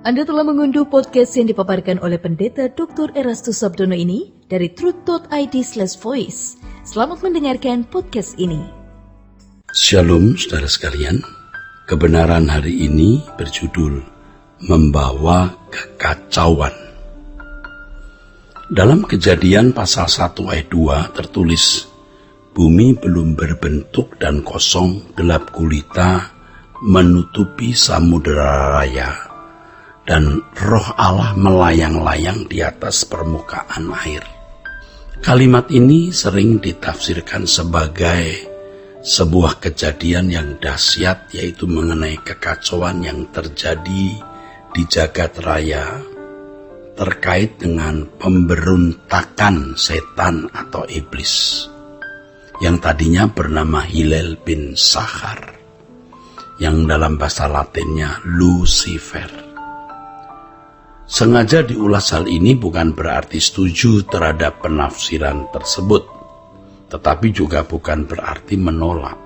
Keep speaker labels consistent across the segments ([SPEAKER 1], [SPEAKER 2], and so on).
[SPEAKER 1] Anda telah mengunduh podcast yang dipaparkan oleh Pendeta Dr. Erastus Sabdono ini dari truth.id/voice. Selamat mendengarkan podcast ini.
[SPEAKER 2] Shalom saudara sekalian, kebenaran hari ini berjudul Membawa Kekacauan. Dalam Kejadian pasal 1 ayat 2 tertulis, bumi belum berbentuk dan kosong, gelap gulita menutupi samudera raya, dan roh Allah melayang-layang di atas permukaan air. Kalimat ini sering ditafsirkan sebagai sebuah kejadian yang dahsyat, yaitu mengenai kekacauan yang terjadi di jagat raya terkait dengan pemberontakan setan atau iblis yang tadinya bernama Hillel bin Shachar, yang dalam bahasa Latinnya Lucifer. Sengaja diulas hal ini bukan berarti setuju terhadap penafsiran tersebut, tetapi juga bukan berarti menolak.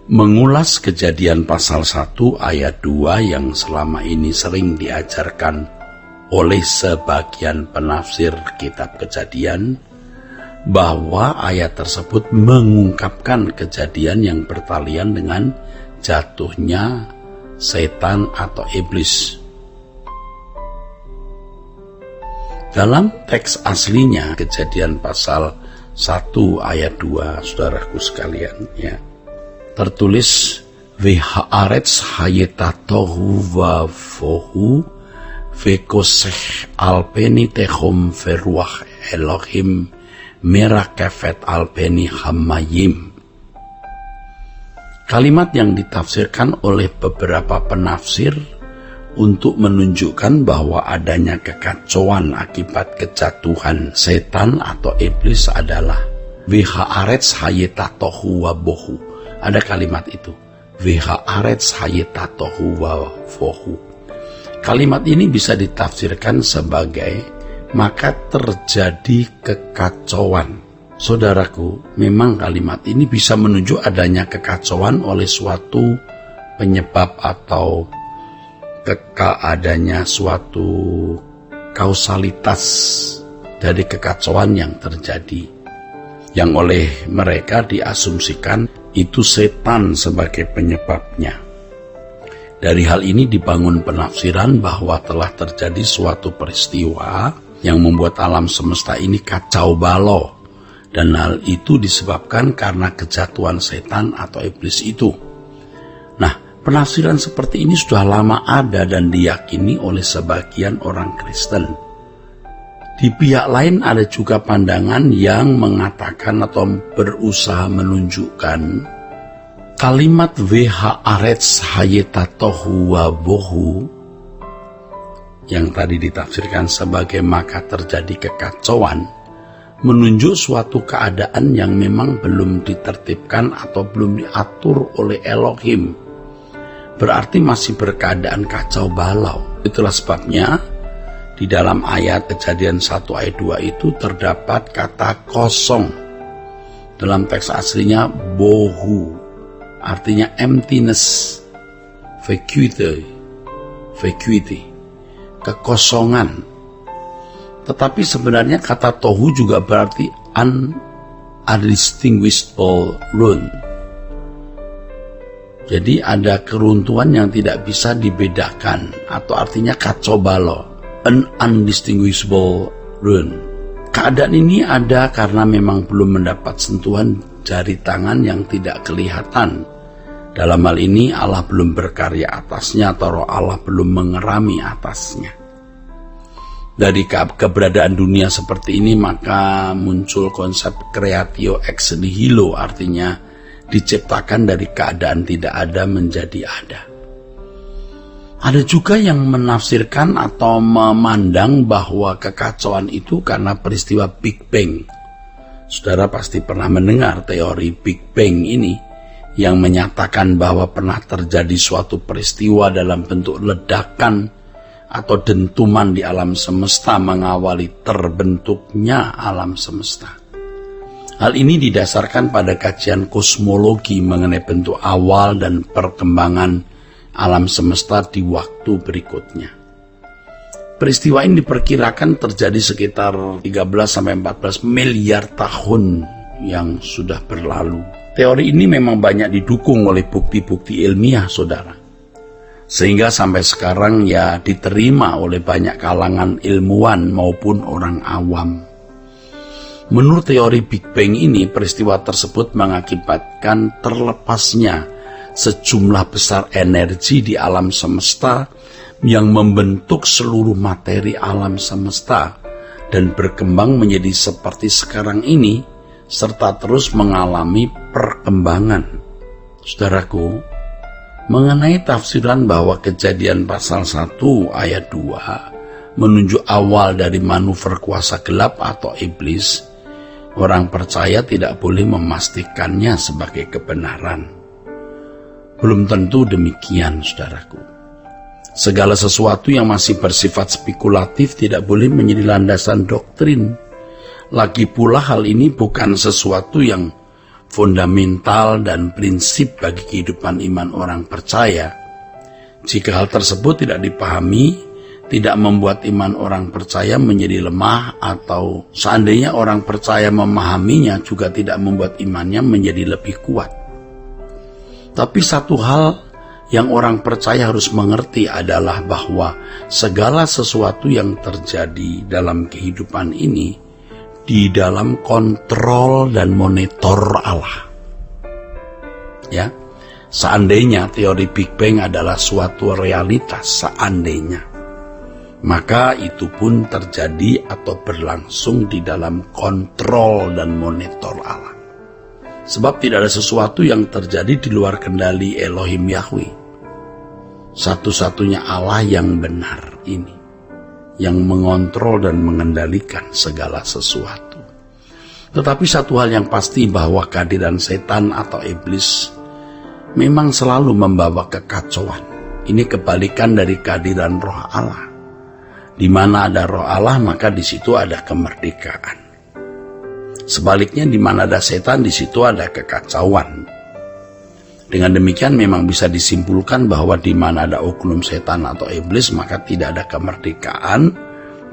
[SPEAKER 2] Mengulas Kejadian pasal 1 ayat 2 yang selama ini sering diajarkan oleh sebagian penafsir kitab Kejadian, bahwa ayat tersebut mengungkapkan kejadian yang bertalian dengan jatuhnya setan atau iblis. Dalam teks aslinya Kejadian pasal 1 ayat 2, saudaraku sekalian, tertulis V'haaretz hayetatohu vavohu vekoseh alpeni techum veruach Elohim merakefet alpeni hamayim. Kalimat yang ditafsirkan oleh beberapa penafsir untuk menunjukkan bahwa adanya kekacauan akibat kejatuhan setan atau iblis adalah V'haaretz hayetatohu wabohu. Ada kalimat itu, V'haaretz hayetatohu wavohu. Kalimat ini bisa ditafsirkan sebagai maka terjadi kekacauan. Saudaraku, memang kalimat ini bisa menunjuk adanya kekacauan oleh suatu penyebab atau adanya suatu kausalitas dari kekacauan yang terjadi, yang oleh mereka diasumsikan itu setan sebagai penyebabnya. Dari hal ini dibangun penafsiran bahwa telah terjadi suatu peristiwa yang membuat alam semesta ini kacau balau, dan hal itu disebabkan karena kejatuhan setan atau iblis itu. Penafsiran seperti ini sudah lama ada dan diyakini oleh sebagian orang Kristen. Di pihak lain ada juga pandangan yang mengatakan atau berusaha menunjukkan kalimat V'haaretz hayetatohu wabohu yang tadi ditafsirkan sebagai maka terjadi kekacauan, menunjuk suatu keadaan yang memang belum ditertibkan atau belum diatur oleh Elohim. Berarti masih berkeadaan kacau balau. Itulah sebabnya di dalam ayat Kejadian 1 ayat 2 itu terdapat kata kosong. Dalam teks aslinya bohu, artinya emptiness, vacuity, kekosongan. Tetapi sebenarnya kata tohu juga berarti undistinguishable ruin. Jadi ada keruntuhan yang tidak bisa dibedakan, atau artinya kacau balau, an undistinguishable ruin. Keadaan ini ada karena memang belum mendapat sentuhan jari tangan yang tidak kelihatan. Dalam hal ini Allah belum berkarya atasnya, atau roh Allah belum mengerami atasnya. Dari keberadaan dunia seperti ini maka muncul konsep creatio ex nihilo, artinya diciptakan dari keadaan tidak ada menjadi ada. Ada juga yang menafsirkan atau memandang bahwa kekacauan itu karena peristiwa Big Bang. Saudara pasti pernah mendengar teori Big Bang ini, yang menyatakan bahwa pernah terjadi suatu peristiwa dalam bentuk ledakan atau dentuman di alam semesta mengawali terbentuknya alam semesta. Hal ini didasarkan pada kajian kosmologi mengenai bentuk awal dan perkembangan alam semesta di waktu berikutnya. Peristiwa ini diperkirakan terjadi sekitar 13-14 miliar tahun yang sudah berlalu. Teori ini memang banyak didukung oleh bukti-bukti ilmiah, saudara. Sehingga sampai sekarang ya diterima oleh banyak kalangan ilmuwan maupun orang awam. Menurut teori Big Bang ini, peristiwa tersebut mengakibatkan terlepasnya sejumlah besar energi di alam semesta yang membentuk seluruh materi alam semesta dan berkembang menjadi seperti sekarang ini, serta terus mengalami perkembangan. Saudaraku, mengenai tafsiran bahwa Kejadian pasal 1 ayat 2 menunjuk awal dari manuver kuasa gelap atau iblis, orang percaya tidak boleh memastikannya sebagai kebenaran. Belum tentu demikian, saudaraku. Segala sesuatu yang masih bersifat spekulatif tidak boleh menjadi landasan doktrin. Lagi pula hal ini bukan sesuatu yang fundamental dan prinsip bagi kehidupan iman orang percaya. Jika hal tersebut tidak dipahami, tidak membuat iman orang percaya menjadi lemah, atau seandainya orang percaya memahaminya juga tidak membuat imannya menjadi lebih kuat. Tapi satu hal yang orang percaya harus mengerti adalah bahwa segala sesuatu yang terjadi dalam kehidupan ini di dalam kontrol dan monitor Allah. Ya, seandainya teori Big Bang adalah suatu realitas, seandainya, maka itu pun terjadi atau berlangsung di dalam kontrol dan monitor Allah. Sebab tidak ada sesuatu yang terjadi di luar kendali Elohim Yahweh. Satu-satunya Allah yang benar ini, yang mengontrol dan mengendalikan segala sesuatu. Tetapi satu hal yang pasti bahwa kehadiran setan atau iblis memang selalu membawa kekacauan. Ini kebalikan dari kehadiran roh Allah. Di mana ada roh Allah, maka di situ ada kemerdekaan. Sebaliknya, di mana ada setan, di situ ada kekacauan. Dengan demikian memang bisa disimpulkan bahwa di mana ada oknum setan atau iblis, maka tidak ada kemerdekaan,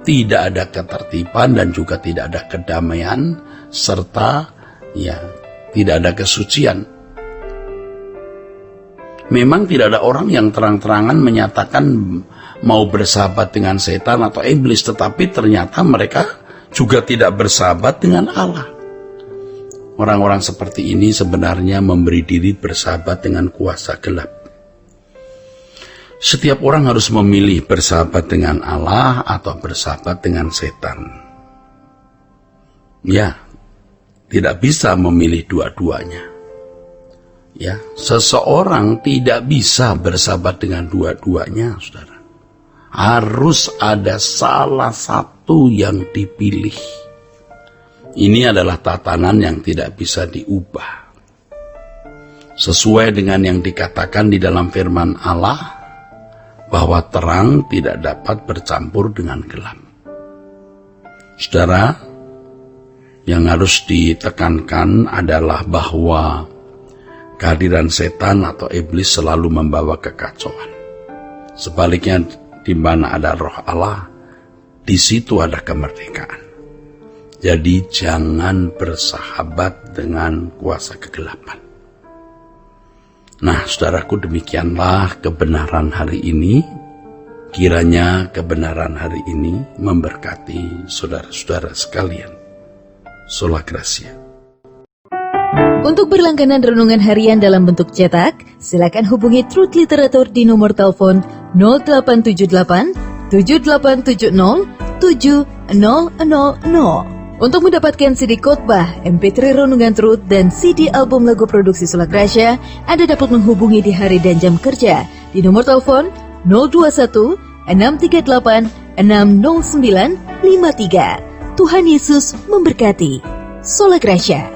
[SPEAKER 2] tidak ada ketertiban, dan juga tidak ada kedamaian, serta ya tidak ada kesucian. Memang tidak ada orang yang terang-terangan menyatakan mau bersahabat dengan setan atau iblis, tetapi ternyata mereka juga tidak bersahabat dengan Allah. Orang-orang seperti ini sebenarnya memberi diri bersahabat dengan kuasa gelap. Setiap orang harus memilih bersahabat dengan Allah atau bersahabat dengan setan. Ya, tidak bisa memilih dua-duanya. Ya, seseorang tidak bisa bersahabat dengan dua-duanya, saudara. Harus ada salah satu yang dipilih. Ini adalah tatanan yang tidak bisa diubah. Sesuai dengan yang dikatakan di dalam firman Allah, bahwa terang tidak dapat bercampur dengan gelap. Saudara, yang harus ditekankan adalah bahwa kehadiran setan atau iblis selalu membawa kekacauan. Sebaliknya, di mana ada roh Allah, di situ ada kemerdekaan. Jadi jangan bersahabat dengan kuasa kegelapan. Nah, saudaraku, demikianlah kebenaran hari ini. Kiranya kebenaran hari ini memberkati saudara-saudara sekalian. Sola Gracia.
[SPEAKER 1] Untuk berlangganan renungan harian dalam bentuk cetak, silakan hubungi Truth Literatur di nomor telepon 0878 7870 7000. Untuk mendapatkan CD khotbah, MP3 renungan Truth, dan CD album lagu produksi Sola Gracia, Anda dapat menghubungi di hari dan jam kerja di nomor telepon 021 638 60953. Tuhan Yesus memberkati. Sola Gracia.